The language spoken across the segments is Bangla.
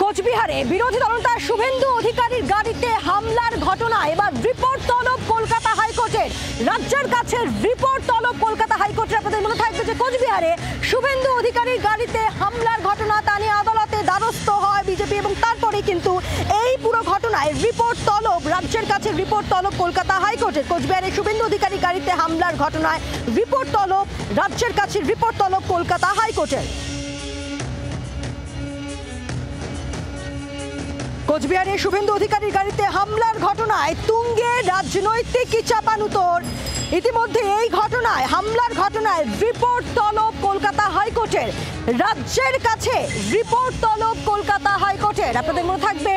কোচবিহারে বিরোধী দলনেতা শুভেন্দু অধিকারীর গাড়িতে হামলার ঘটনা এবার রিপোর্ট তলব কলকাতা হাইকোর্টের। রাজ্যের কাছে রিপোর্ট তলব কলকাতা হাইকোর্টের। আপনাদের মনে থাকবে যে কোচবিহারে শুভেন্দু অধিকারীর গাড়িতে হামলার ঘটনা, তা নিয়ে আদালতে দ্বারস্থ হয় বিজেপি এবং তারপরে কিন্তু এই পুরো ঘটনায় রিপোর্ট তলব, রাজ্যের কাছে রিপোর্ট তলব কলকাতা হাইকোর্টের। কোচবিহারে শুভেন্দু অধিকারীর গাড়িতে হামলার ঘটনায় রিপোর্ট তলব, রাজ্যের কাছে রিপোর্ট তলব কলকাতা হাইকোর্টের। কোচবিহারে শুভেন্দু অধিকারীর গাড়িতে হামলার ঘটনায় তুঙ্গে রাজনৈতিক চাপানুতোর। ইতিমধ্যে এই ঘটনায়, হামলার ঘটনায় রিপোর্ট তলব কলকাতা হাইকোর্টের। রাজ্যের কাছে রিপোর্ট তলব কলকাতা হাইকোর্টের। আপনাদের মনে থাকবে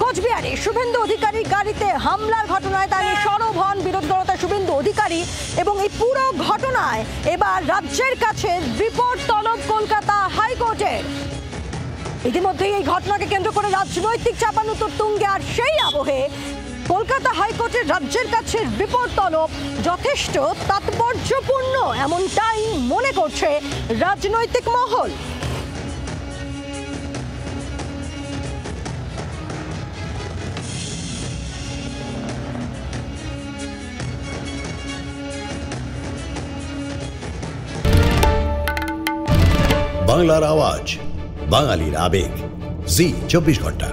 কোচবিহারে শুভেন্দু অধিকারীর গাড়িতে হামলার ঘটনায় তার সরব হন বিরোধী দলনেতা শুভেন্দু অধিকারী এবং এই পুরো ঘটনায় এবার রাজ্যের কাছে রিপোর্ট তলব কলকাতা হাইকোর্টের। ইতিমধ্যে এই ঘটনাকে কেন্দ্র করে রাজনৈতিক চাপানুতোর তুঙ্গে, আর সেই আবহে কলকাতা হাইকোর্টের রাজ্যের কাছে রিপোর্ট তলব যথেষ্ট তাৎপর্যপূর্ণ, এমনটাই মনে করছে রাজনৈতিক মহল। বাংলার আওয়াজ, বাঙালির আবেগ, জি 24 ঘন্টা।